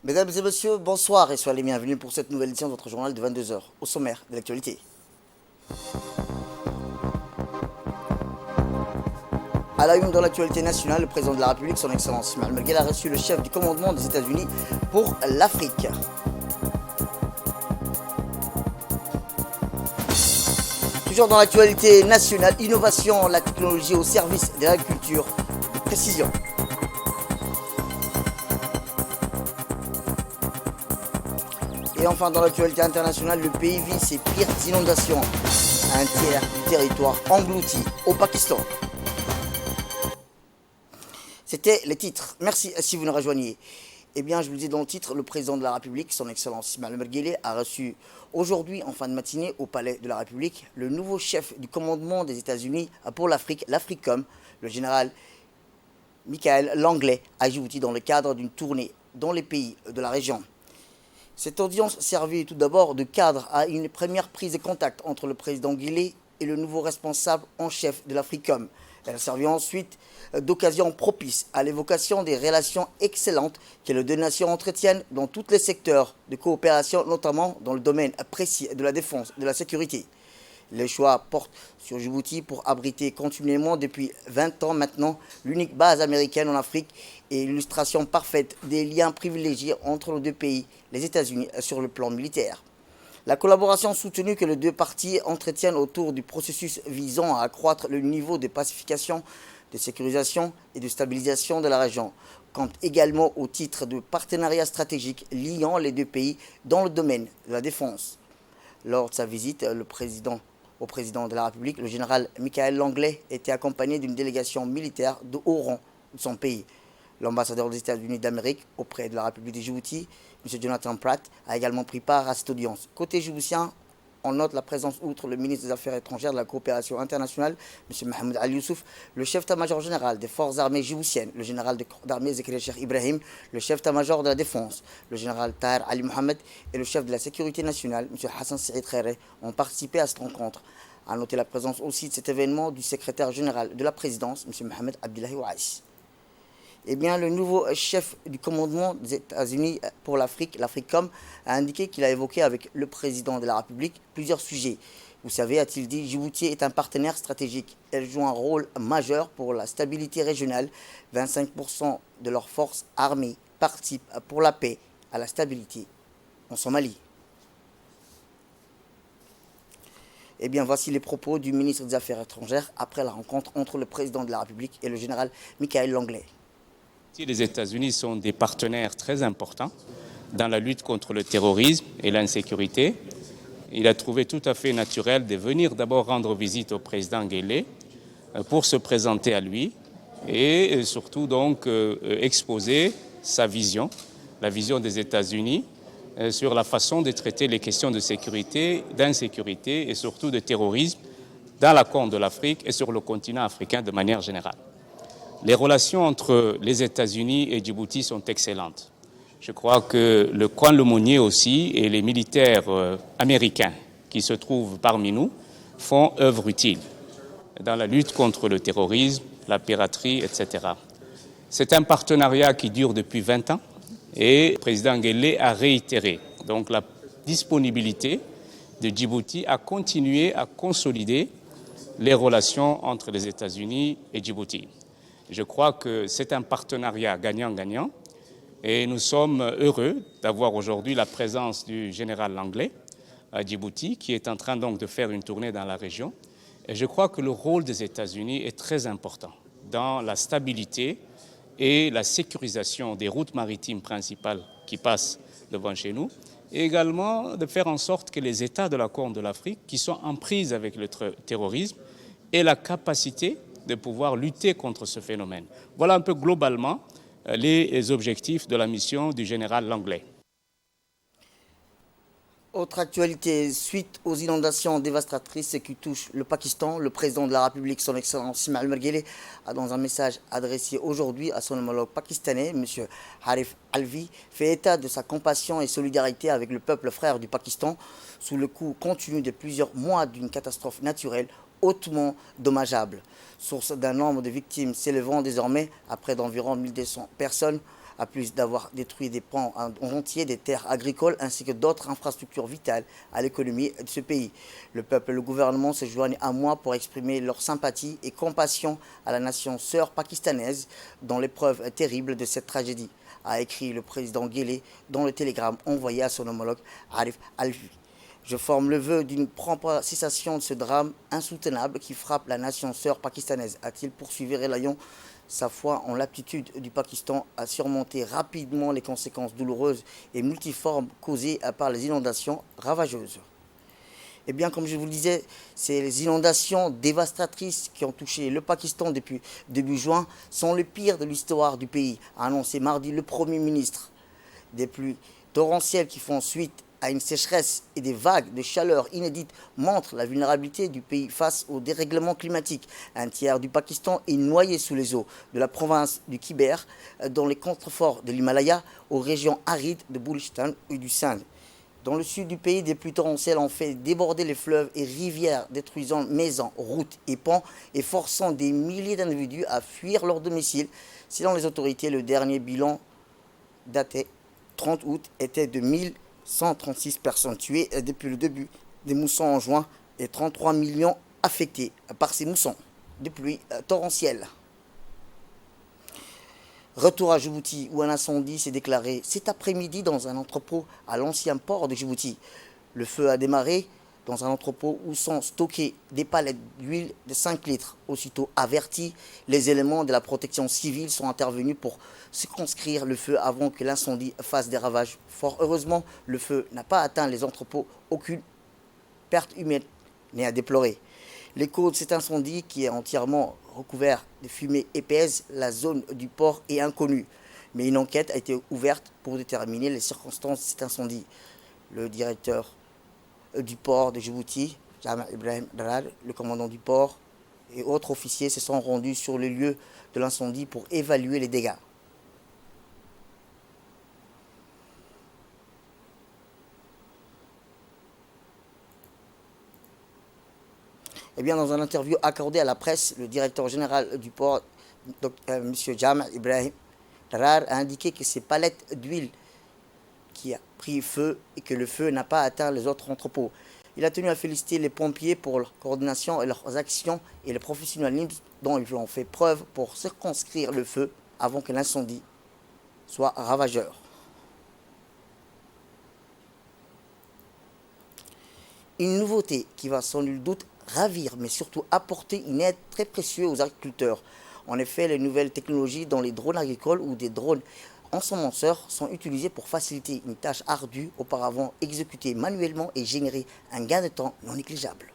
Mesdames et messieurs, bonsoir et soyez les bienvenus pour cette nouvelle édition de votre journal de 22 heures. Au sommaire de l'actualité. À la une de l'actualité nationale, le président de la République, son Excellence Ismaël Merguel, a reçu le chef du commandement des États-Unis pour l'Afrique. Toujours dans l'actualité nationale, innovation, la technologie au service de l'agriculture de précision. Et enfin, dans l'actualité internationale, le pays vit ses pires inondations. Un tiers du territoire englouti au Pakistan. C'était les titres. Merci si vous nous rejoignez. Eh bien, je vous le dis dans le titre, le président de la République, son Excellence Ismaël Merguel, a reçu aujourd'hui, en fin de matinée, au Palais de la République, le nouveau chef du commandement des États-Unis pour l'Afrique, l'Africom, le général Michael Langley, à Djibouti, dans le cadre d'une tournée dans les pays de la région. Cette audience servit tout d'abord de cadre à une première prise de contact entre le président Guillet et le nouveau responsable en chef de l'Africom. Elle servit ensuite d'occasion propice à l'évocation des relations excellentes que les deux nations entretiennent dans tous les secteurs de coopération, notamment dans le domaine précis de la défense et de la sécurité. Le choix porte sur Djibouti pour abriter continuellement depuis 20 ans maintenant l'unique base américaine en Afrique et l'illustration parfaite des liens privilégiés entre les deux pays, les États-Unis, sur le plan militaire. La collaboration soutenue que les deux parties entretiennent autour du processus visant à accroître le niveau de pacification, de sécurisation et de stabilisation de la région, compte également au titre de partenariat stratégique liant les deux pays dans le domaine de la défense. Lors de sa visite, au président de la République, le général Michael Langley était accompagné d'une délégation militaire de haut rang de son pays. L'ambassadeur des États-Unis d'Amérique auprès de la République de Djibouti, M. Jonathan Pratt, a également pris part à cette audience. Côté djiboutien, on note la présence, outre le ministre des Affaires étrangères de la coopération internationale, M. Mohamed Ali Youssouf, le chef d'état-major général des forces armées djiboutiennes, le général d'armée Zakaria Cheikh Ibrahim, le chef d'état-major de la défense, le général Tahir Ali Mohamed et le chef de la sécurité nationale, M. Hassan Saïd Khairé, ont participé à cette rencontre. A noter la présence aussi de cet événement du secrétaire général de la présidence, M. Mohamed Abdullahi Ouaïs. Eh bien, le nouveau chef du commandement des États-Unis pour l'Afrique, l'Africom, a indiqué qu'il a évoqué avec le président de la République plusieurs sujets. Vous savez, a-t-il dit, Djibouti est un partenaire stratégique. Elle joue un rôle majeur pour la stabilité régionale. 25% de leurs forces armées participent pour la paix, à la stabilité en Somalie. Eh bien, voici les propos du ministre des Affaires étrangères après la rencontre entre le président de la République et le général Michael Langley. Les États-Unis sont des partenaires très importants dans la lutte contre le terrorisme et l'insécurité. Il a trouvé tout à fait naturel de venir d'abord rendre visite au président Guelleh pour se présenter à lui et surtout donc exposer sa vision, la vision des États-Unis sur la façon de traiter les questions de sécurité, d'insécurité et surtout de terrorisme dans la Corne de l'Afrique et sur le continent africain de manière générale. Les relations entre les États-Unis et Djibouti sont excellentes. Je crois que le coin Lemonnier aussi et les militaires américains qui se trouvent parmi nous font œuvre utile dans la lutte contre le terrorisme, la piraterie, etc. C'est un partenariat qui dure depuis 20 ans et le président Guelleh a réitéré donc la disponibilité de Djibouti à continuer à consolider les relations entre les États-Unis et Djibouti. Je crois que c'est un partenariat gagnant-gagnant et nous sommes heureux d'avoir aujourd'hui la présence du général Langley à Djibouti qui est en train donc de faire une tournée dans la région. Et je crois que le rôle des États-Unis est très important dans la stabilité et la sécurisation des routes maritimes principales qui passent devant chez nous et également de faire en sorte que les États de la Corne de l'Afrique qui sont en prise avec le terrorisme aient la capacité de pouvoir lutter contre ce phénomène. Voilà un peu globalement les objectifs de la mission du général Langley. Autre actualité, suite aux inondations dévastatrices qui touchent le Pakistan, le président de la République, son Excellence Ismaël Merguel, a dans un message adressé aujourd'hui à son homologue pakistanais, M. Arif Alvi, fait état de sa compassion et solidarité avec le peuple frère du Pakistan sous le coup continu de plusieurs mois d'une catastrophe naturelle hautement dommageable, source d'un nombre de victimes s'élevant désormais à près d'environ 1200 personnes à plus d'avoir détruit des pans entiers des terres agricoles ainsi que d'autres infrastructures vitales à l'économie de ce pays. Le peuple et le gouvernement se joignent à moi pour exprimer leur sympathie et compassion à la nation sœur pakistanaise dans l'épreuve terrible de cette tragédie, a écrit le président Guelleh dans le télégramme envoyé à son homologue Arif Alvi. Je forme le vœu d'une prompte cessation de ce drame insoutenable qui frappe la nation sœur pakistanaise, a-t-il poursuivi, relayant sa foi en l'aptitude du Pakistan à surmonter rapidement les conséquences douloureuses et multiformes causées par les inondations ravageuses. Eh bien, comme je vous le disais, ces inondations dévastatrices qui ont touché le Pakistan depuis début juin sont le pire de l'histoire du pays, a annoncé mardi le Premier ministre. Des pluies torrentielles qui font suite à une sécheresse et des vagues de chaleur inédites montrent la vulnérabilité du pays face au dérèglement climatique. Un tiers du Pakistan est noyé sous les eaux de la province du Khyber, dans les contreforts de l'Himalaya, aux régions arides de Balochistan et du Sindh. Dans le sud du pays, des pluies torrentielles ont fait déborder les fleuves et rivières, détruisant maisons, routes et ponts et forçant des milliers d'individus à fuir leur domicile. Selon les autorités, le dernier bilan daté 30 août était de 1136 personnes tuées depuis le début des moussons en juin et 33 millions affectés par ces moussons de pluie torrentielle. Retour à Djibouti où un incendie s'est déclaré cet après-midi dans un entrepôt à l'ancien port de Djibouti. Le feu a démarré dans un entrepôt où sont stockées des palettes d'huile de 5 litres. Aussitôt avertis, les éléments de la protection civile sont intervenus pour circonscrire le feu avant que l'incendie fasse des ravages. Fort heureusement, le feu n'a pas atteint les entrepôts. Aucune perte humaine n'est à déplorer. Les causes de cet incendie, qui est entièrement recouvert de fumée épaisse, la zone du port est inconnue. Mais une enquête a été ouverte pour déterminer les circonstances de cet incendie. Le directeur du port de Djibouti, Jama Ibrahim Darar, le commandant du port et autres officiers se sont rendus sur le lieu de l'incendie pour évaluer les dégâts. Eh bien, dans une interview accordée à la presse, le directeur général du port, M. Jama Ibrahim Darar, a indiqué que ces palettes d'huile qui a pris feu et que le feu n'a pas atteint les autres entrepôts. Il a tenu à féliciter les pompiers pour leur coordination et leurs actions et le professionnalisme dont ils ont fait preuve pour circonscrire le feu avant que l'incendie soit ravageur. Une nouveauté qui va sans nul doute ravir, mais surtout apporter une aide très précieuse aux agriculteurs. En effet, les nouvelles technologies dans les drones agricoles ou des drones ensemenceurs sont utilisés pour faciliter une tâche ardue auparavant exécutée manuellement et générer un gain de temps non négligeable.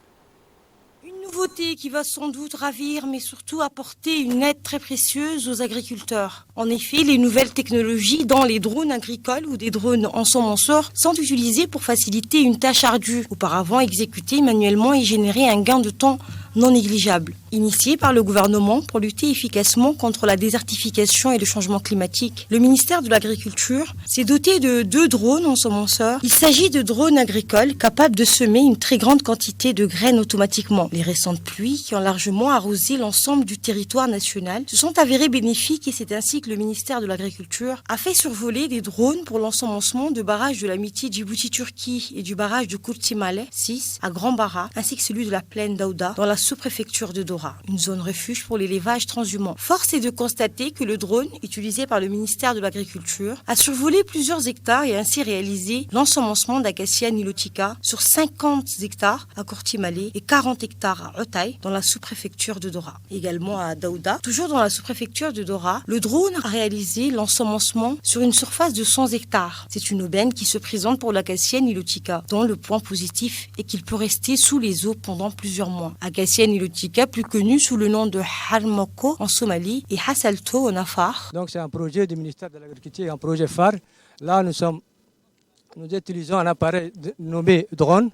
Une nouveauté qui va sans doute ravir, mais surtout apporter une aide très précieuse aux agriculteurs. En effet, les nouvelles technologies dans les drones agricoles ou des drones ensemenceurs sont utilisées pour faciliter une tâche ardue, auparavant exécutée manuellement et générer un gain de temps non négligeable. Initié par le gouvernement pour lutter efficacement contre la désertification et le changement climatique, le ministère de l'Agriculture s'est doté de 2 drones ensemenceurs. Il s'agit de drones agricoles capables de semer une très grande quantité de graines automatiquement. Les récentes pluies qui ont largement arrosé l'ensemble du territoire national se sont avérées bénéfiques et c'est ainsi que le ministère de l'Agriculture a fait survoler des drones pour l'ensemencement de barrages de l'amitié Djibouti-Turquie et du barrage de Kurtimale 6 à Grand Barra, ainsi que celui de la plaine d'Aouda dans la sous-préfecture de Dora, une zone refuge pour l'élevage transhumant. Force est de constater que le drone, utilisé par le ministère de l'Agriculture, a survolé plusieurs hectares et ainsi réalisé l'ensemencement d'acacia nilotica sur 50 hectares à Kurtimale et 40 hectares à Otay, dans la sous-préfecture de Dora. Également à Daouda, toujours dans la sous-préfecture de Dora, le drone a réalisé l'ensemencement sur une surface de 100 hectares. C'est une aubaine qui se présente pour l'acacia nilotica, dont le point positif est qu'il peut rester sous les eaux pendant plusieurs mois. Acacia nilotica, plus connu sous le nom de Harmoko en Somalie et Hassalto en Afar. Donc c'est un projet du ministère de l'Agriculture, un projet phare. Là, nous utilisons un appareil nommé drone,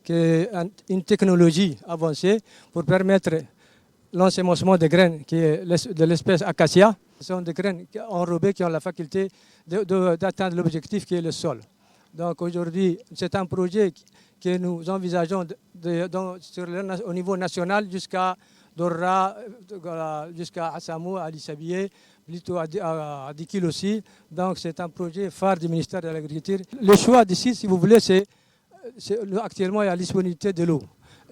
qui est une technologie avancée pour permettre l'ensemencement des graines qui est de l'espèce acacia. Ce sont des graines enrobées qui ont la faculté d'atteindre l'objectif qui est le sol. Donc aujourd'hui, c'est un projet que nous envisageons au niveau national jusqu'à d'Orra jusqu'à Assamou, à Lissabié, plutôt à Dikil aussi. Donc c'est un projet phare du ministère de l'Agriculture. Le choix d'ici, si vous voulez, actuellement il y a la disponibilité de l'eau.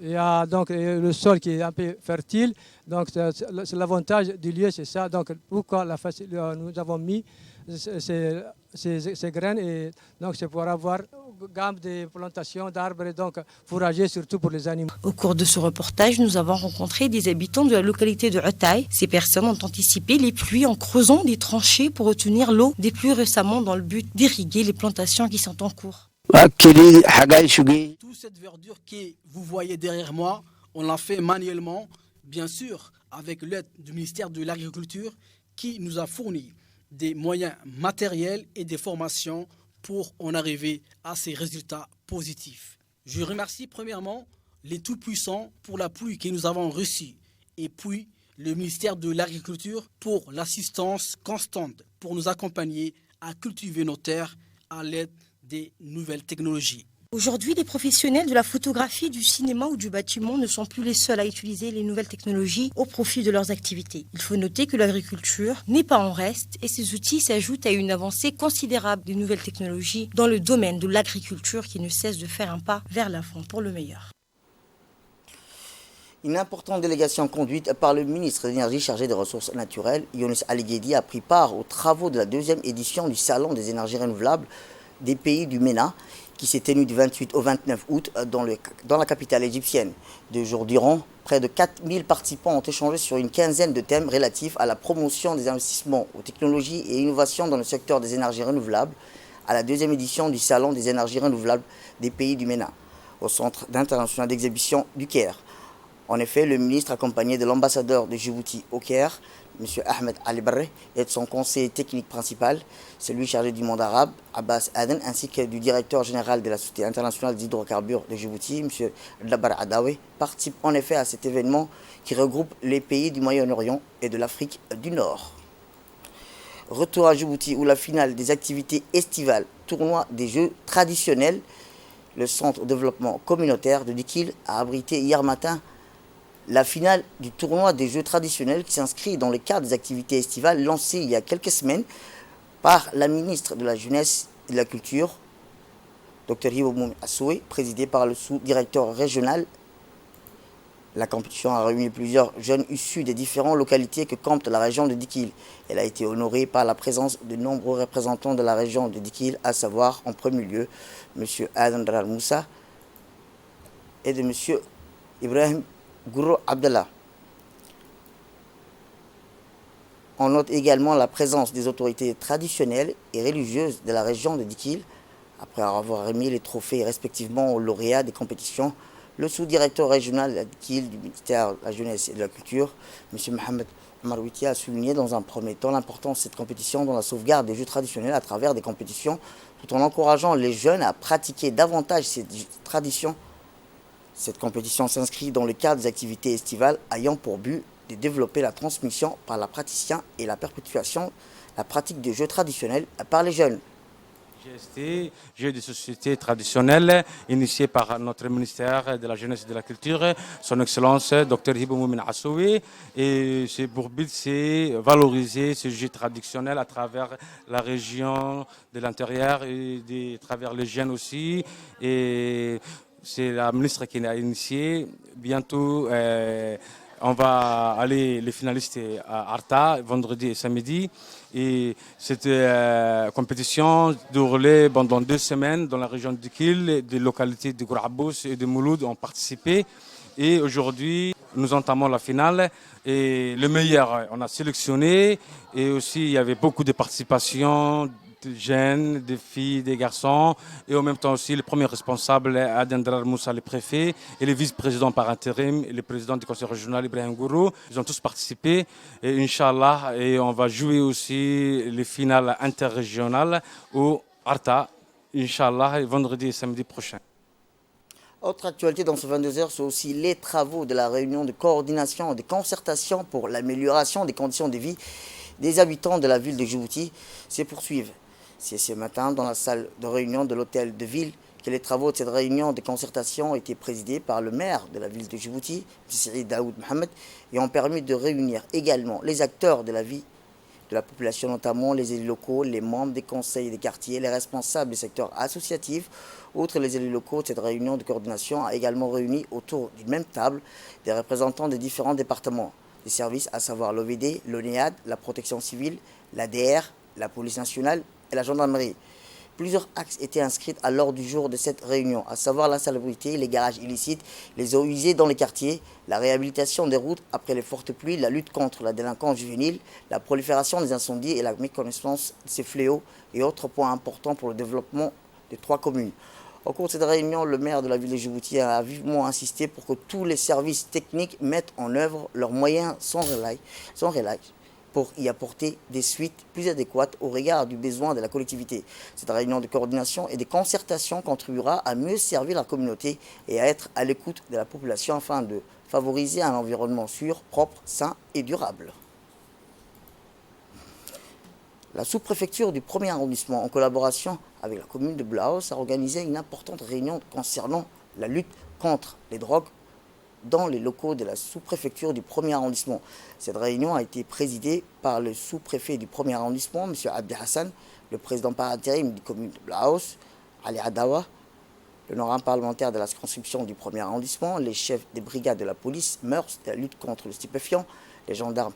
Il y a donc le sol qui est un peu fertile, donc c'est l'avantage du lieu, c'est ça. Donc pourquoi nous avons mis ces graines, et donc c'est pour avoir une gamme de plantations d'arbres et donc fourrager surtout pour les animaux. Au cours de ce reportage, nous avons rencontré des habitants de la localité de Otaï. Ces personnes ont anticipé les pluies en creusant des tranchées pour retenir l'eau des pluies récemment dans le but d'irriguer les plantations qui sont en cours. Toute cette verdure que vous voyez derrière moi, on l'a fait manuellement, bien sûr, avec l'aide du ministère de l'Agriculture qui nous a fourni des moyens matériels et des formations pour en arriver à ces résultats positifs. Je remercie premièrement les Tout-Puissants pour la pluie que nous avons reçue et puis le ministère de l'Agriculture pour l'assistance constante pour nous accompagner à cultiver nos terres à l'aide des nouvelles technologies. Aujourd'hui, les professionnels de la photographie, du cinéma ou du bâtiment ne sont plus les seuls à utiliser les nouvelles technologies au profit de leurs activités. Il faut noter que l'agriculture n'est pas en reste et ces outils s'ajoutent à une avancée considérable des nouvelles technologies dans le domaine de l'agriculture qui ne cesse de faire un pas vers l'avant pour le meilleur. Une importante délégation conduite par le ministre de l'Énergie chargé des Ressources naturelles, Younis Ali Guedi, a pris part aux travaux de la deuxième édition du Salon des énergies renouvelables des pays du MENA, qui s'est tenu du 28 au 29 août dans la capitale égyptienne. 2 jours durant, près de 4000 participants ont échangé sur une quinzaine de thèmes relatifs à la promotion des investissements aux technologies et innovations dans le secteur des énergies renouvelables, à la deuxième édition du Salon des énergies renouvelables des pays du MENA, au Centre international d'exhibition du Caire. En effet, le ministre, accompagné de l'ambassadeur de Djibouti au Caire, M. Ahmed Ali Barre, et de son conseiller technique principal, celui chargé du monde arabe, Abbas Aden, ainsi que du directeur général de la Société internationale des hydrocarbures de Djibouti, M. Dabar Adawi, participent en effet à cet événement qui regroupe les pays du Moyen-Orient et de l'Afrique du Nord. Retour à Djibouti, où la finale des activités estivales, tournoi des jeux traditionnels, le centre de développement communautaire de Dikil a abrité hier matin la finale du tournoi des jeux traditionnels qui s'inscrit dans le cadre des activités estivales lancées il y a quelques semaines par la ministre de la Jeunesse et de la Culture, Dr Hiboum Assoué, présidée par le sous-directeur régional. La compétition a réuni plusieurs jeunes issus des différentes localités que compte la région de Dikil. Elle a été honorée par la présence de nombreux représentants de la région de Dikil, à savoir en premier lieu M. Adandrar Moussa et de M. Ibrahim Gouro Abdallah. On note également la présence des autorités traditionnelles et religieuses de la région de Dikil. Après avoir remis les trophées respectivement aux lauréats des compétitions, le sous-directeur régional de Dikil du ministère de la Jeunesse et de la Culture, M. Mohamed Marouiti, a souligné dans un premier temps l'importance de cette compétition dans la sauvegarde des jeux traditionnels à travers des compétitions, tout en encourageant les jeunes à pratiquer davantage ces traditions. Cette compétition s'inscrit dans le cadre des activités estivales ayant pour but de développer la transmission par la praticiens et la perpétuation, la pratique des jeux traditionnels par les jeunes. GST, Jeux de société traditionnels, initié par notre ministère de la Jeunesse et de la Culture, son Excellence Dr Hiboum Assoué. Et c'est pour but, c'est valoriser ces jeux traditionnels à travers la région de l'intérieur et à travers les jeunes aussi. Et c'est la ministre qui l'a initié. Bientôt, on va aller, les finalistes à Arta, vendredi et samedi. Et cette compétition déroulée pendant 2 semaines dans la région de Dikil. Des localités de Gourabous et de Mouloud ont participé. Et aujourd'hui, nous entamons la finale. Et le meilleur, on a sélectionné. Et aussi, il y avait beaucoup de participation des jeunes, des filles, des garçons, et en même temps aussi le premier responsable, Adandrar Moussa, le préfet, et le vice-président par intérim, et le président du conseil régional, Ibrahim Gourou. Ils ont tous participé, et Inch'Allah, et on va jouer aussi les finales interrégionales au Arta, Inch'Allah, vendredi et samedi prochain. Autre actualité dans ce 22h, c'est aussi les travaux de la réunion de coordination et de concertation pour l'amélioration des conditions de vie des habitants de la ville de Djibouti se poursuivent. C'est ce matin dans la salle de réunion de l'hôtel de ville que les travaux de cette réunion de concertation étaient présidés par le maire de la ville de Djibouti, Saïd Daoud Mohamed, et ont permis de réunir également les acteurs de la vie de la population, notamment les élus locaux, les membres des conseils des quartiers, les responsables des secteurs associatifs. Outre les élus locaux, cette réunion de coordination a également réuni autour d'une même table des représentants des différents départements des services, à savoir l'OVD, l'ONEAD, la protection civile, l'ADR, la police nationale et la gendarmerie. Plusieurs axes étaient inscrits à l'ordre du jour de cette réunion, à savoir l'insalubrité, les garages illicites, les eaux usées dans les quartiers, la réhabilitation des routes après les fortes pluies, la lutte contre la délinquance juvénile, la prolifération des incendies et la méconnaissance de ces fléaux et autres points importants pour le développement des 3 communes. Au cours de cette réunion, le maire de la ville de Djibouti a vivement insisté pour que tous les services techniques mettent en œuvre leurs moyens sans relâche pour y apporter des suites plus adéquates au regard du besoin de la collectivité. Cette réunion de coordination et de concertation contribuera à mieux servir la communauté et à être à l'écoute de la population afin de favoriser un environnement sûr, propre, sain et durable. La sous-préfecture du 1er arrondissement, en collaboration avec la commune de Blaos, a organisé une importante réunion concernant la lutte contre les drogues dans les locaux de la sous-préfecture du 1er arrondissement. Cette réunion a été présidée par le sous-préfet du 1er arrondissement, M. Abdi Hassan, le président par intérim du commune de Blaos, Ali Adawa, l'honorable parlementaire de la circonscription du 1er arrondissement, les chefs des brigades de la police, mœurs, de la lutte contre le stupéfiant, les gendarmes,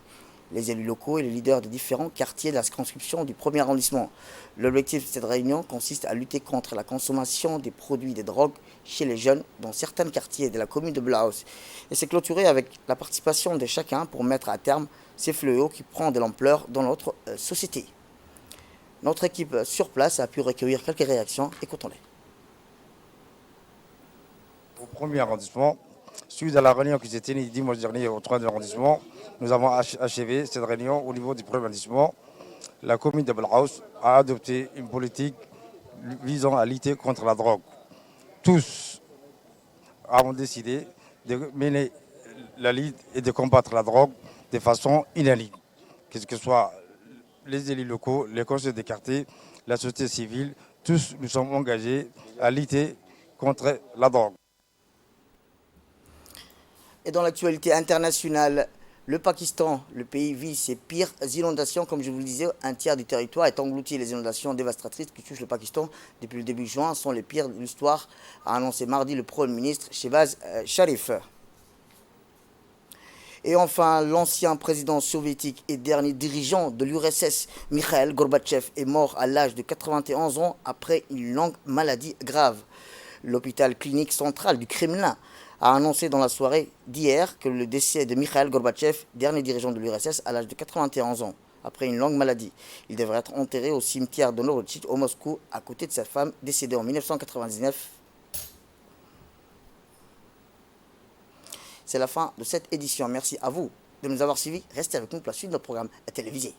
les élus locaux et les leaders des différents quartiers de la circonscription du 1er arrondissement. L'objectif de cette réunion consiste à lutter contre la consommation des produits de drogue chez les jeunes dans certains quartiers de la commune de Blaos. Et c'est clôturé avec la participation de chacun pour mettre à terme ces fléaux qui prennent de l'ampleur dans notre société. Notre équipe sur place a pu recueillir quelques réactions. Écoutons-les. Au 1er arrondissement, suite à la réunion qui s'est tenue dimanche dernier au 3e arrondissement, nous avons achevé cette réunion au niveau du 1er arrondissement. La commune de Blaos a adopté une politique visant à lutter contre la drogue. Tous avons décidé de mener la lutte et de combattre la drogue de façon unanime. Que ce soit les élus locaux, les conseils des quartiers, la société civile, tous nous sommes engagés à lutter contre la drogue. Et dans l'actualité internationale, le Pakistan, le pays, vit ses pires inondations. Comme je vous le disais, un tiers du territoire est englouti. Les inondations dévastatrices qui touchent le Pakistan depuis le début juin sont les pires de l'histoire, a annoncé mardi le Premier ministre Shehbaz Sharif. Et enfin, l'ancien président soviétique et dernier dirigeant de l'URSS, Mikhail Gorbatchev, est mort à l'âge de 91 ans après une longue maladie grave. L'hôpital clinique central du Kremlin a annoncé dans la soirée d'hier que le décès de Mikhail Gorbatchev, dernier dirigeant de l'URSS, à l'âge de 91 ans, après une longue maladie. Il devrait être enterré au cimetière de Novotchit, au Moscou, à côté de sa femme, décédée en 1999. C'est la fin de cette édition. Merci à vous de nous avoir suivis. Restez avec nous pour la suite de notre programme télévisé.